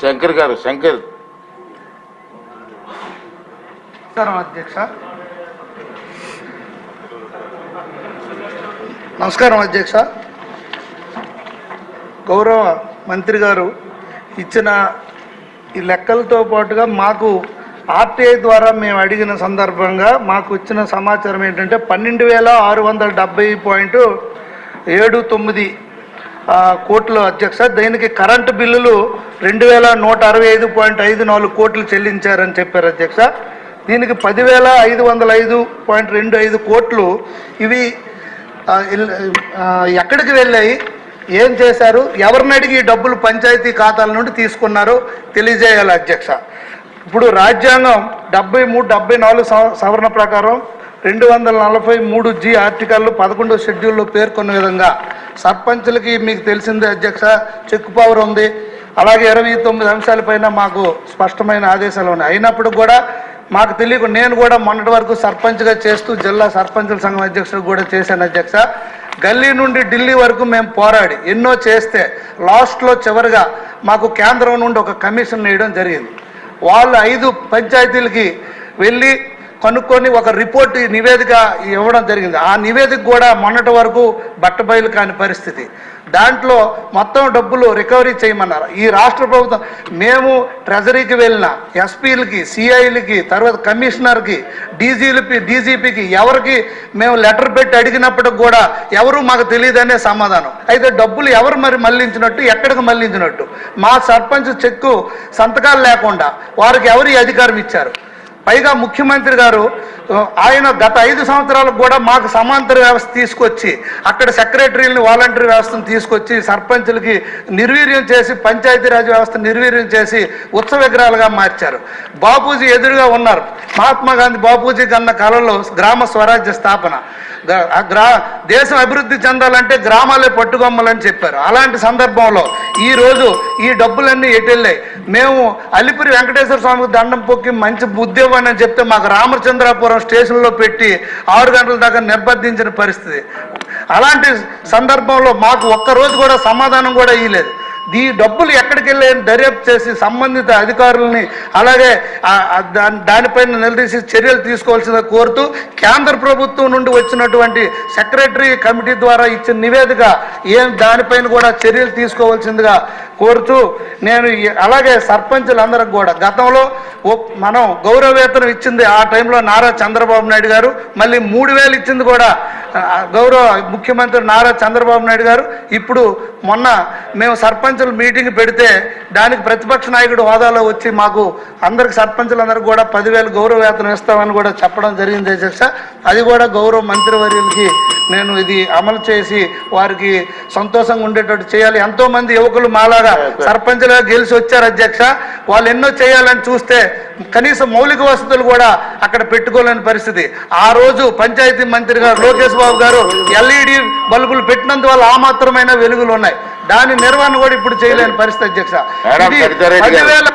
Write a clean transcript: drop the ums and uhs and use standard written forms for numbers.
శంకర్ గారు శంకర్. నమస్కారం అధ్యక్ష. నమస్కారం అధ్యక్ష. గౌరవ మంత్రి గారు ఇచ్చిన ఈ లెక్కలతో పాటుగా మాకు ఆర్టీఐ ద్వారా మేము అడిగిన సందర్భంగా మాకు ఇచ్చిన సమాచారం ఏంటంటే 12,670.79 కోట్లు అధ్యక్ష. దీనికి కరెంటు బిల్లులు 2,165.54 కోట్లు చెల్లించారని చెప్పారు అధ్యక్ష. దీనికి 10,505.25 కోట్లు ఇవి ఎక్కడికి వెళ్ళాయి, ఏం చేశారు, ఎవరిని అడిగి డబ్బులు పంచాయతీ ఖాతాల నుండి తీసుకున్నారో తెలియజేయాలి అధ్యక్ష. ఇప్పుడు రాజ్యాంగం 73-74 సవరణ ప్రకారం 243G ఆర్టికల్ 11వ షెడ్యూల్లో పేర్కొన్న విధంగా సర్పంచులకి మీకు తెలిసిందే అధ్యక్ష చెక్ పవర్ ఉంది. అలాగే 29 అంశాలపైన మాకు స్పష్టమైన ఆదేశాలు ఉన్నాయి. అయినప్పుడు కూడా మాకు తెలియక నేను కూడా మొన్నటి వరకు సర్పంచ్గా చేస్తూ జిల్లా సర్పంచుల సంఘం అధ్యక్షుడు కూడా చేశాను అధ్యక్ష. గల్లీ నుండి ఢిల్లీ వరకు మేము పోరాడి ఎన్నో చేస్తే లాస్ట్లో చివరిగా మాకు కేంద్రం నుండి ఒక కమిషన్ వేయడం జరిగింది. వాళ్ళు 5 పంచాయతీలకి వెళ్ళి కనుక్కొని ఒక రిపోర్ట్ నివేదిక ఇవ్వడం జరిగింది. ఆ నివేదిక కూడా మొన్నటి వరకు బట్టబయలు కాని పరిస్థితి. దాంట్లో మొత్తం డబ్బులు రికవరీ చేయమన్నారు. ఈ రాష్ట్ర ప్రభుత్వం మేము ట్రెజరీకి వెళ్ళిన ఎస్పీలకి, సిఐలకి, తర్వాత కమిషనర్కి, డీజీపీకి ఎవరికి మేము లెటర్ పెట్టి అడిగినప్పటికి కూడా ఎవరు మాకు తెలియదనే సమాధానం. అయితే డబ్బులు ఎవరు మరి మళ్లించినట్టు, ఎక్కడికి మళ్లించినట్టు, మా సర్పంచ్ చెక్కు సంతకాలు లేకుండా వారికి ఎవరు అధికారం ఇచ్చారు? పైగా ముఖ్యమంత్రి గారు ఆయన గత 5 సంవత్సరాలకు కూడా మాకు సమాంతర వ్యవస్థ తీసుకొచ్చి అక్కడ సెక్రటరీలని, వాలంటరీ వ్యవస్థను తీసుకొచ్చి సర్పంచులకి నిర్వీర్యం చేసి పంచాయతీరాజ్ వ్యవస్థ నిర్వీర్యం చేసి ఉత్సవ విగ్రహాలుగా మార్చారు. బాపూజీ ఎదురుగా ఉన్నారు. మహాత్మా గాంధీ బాపూజీ కన్న కళలో గ్రామ స్వరాజ్య స్థాపన, దేశం అభివృద్ధి చెందాలంటే గ్రామాలే పట్టుకొమ్మలని చెప్పారు. అలాంటి సందర్భంలో ఈరోజు ఈ డబ్బులన్నీ ఎటెళ్ళాయి. మేము అలిపిరి వెంకటేశ్వర స్వామికి దండం పొక్కి మంచి బుద్ధి ఇవ్వని చెప్తే మాకు రామచంద్రాపురం స్టేషన్లో పెట్టి 6 గంటల దాకా నిర్బంధించిన పరిస్థితి. అలాంటి సందర్భంలో మాకు ఒక్కరోజు కూడా సమాధానం కూడా ఇవ్వలేదు. ఈ డబ్బులు ఎక్కడికి వెళ్ళాయని దర్యాప్తు చేసి సంబంధిత అధికారులని అలాగే దానిపైన నిలదీసి చర్యలు తీసుకోవాల్సిందిగా కోరుతూ కేంద్ర ప్రభుత్వం నుండి వచ్చినటువంటి సెక్రటరీ కమిటీ ద్వారా ఇచ్చిన నివేదిక దానిపైన కూడా చర్యలు తీసుకోవాల్సిందిగా కోరుతూ నేను అలాగే సర్పంచులందరికి కూడా గతంలో మనం గౌరవ వేతనం ఇచ్చింది ఆ టైంలో నారా చంద్రబాబు నాయుడు గారు, మళ్ళీ 3,000 ఇచ్చింది కూడా గౌరవ ముఖ్యమంత్రి నారా చంద్రబాబు నాయుడు గారు. ఇప్పుడు మొన్న మేము సర్పంచుల మీటింగ్ పెడితే దానికి ప్రతిపక్ష నాయకుడు హోదాలో వచ్చి మాకు అందరికి సర్పంచులందరికీ కూడా 10,000 గౌరవ వేతనం ఇస్తామని కూడా చెప్పడం జరిగింది అధ్యక్ష. అది కూడా గౌరవ మంత్రివర్యులకి నేను ఇది అమలు చేసి వారికి సంతోషంగా ఉండేటట్టు చేయాలి. ఎంతోమంది యువకులు మాలాగా సర్పంచులుగా గెలిచి వచ్చారు అధ్యక్ష. వాళ్ళు ఎన్నో చేయాలని చూస్తే కనీసం మౌలిక వసతులు కూడా అక్కడ పెట్టుకోలేని పరిస్థితి. ఆ రోజు పంచాయతీ మంత్రి గారు లోకేష్ బాబు గారు LED బల్బులు పెట్టినందువల్ల ఆ మాత్రమైన వెలుగులు ఉన్నాయి. దాని నిర్వహణ కూడా ఇప్పుడు చేయలేని పరిస్థితి అధ్యక్ష. 10,000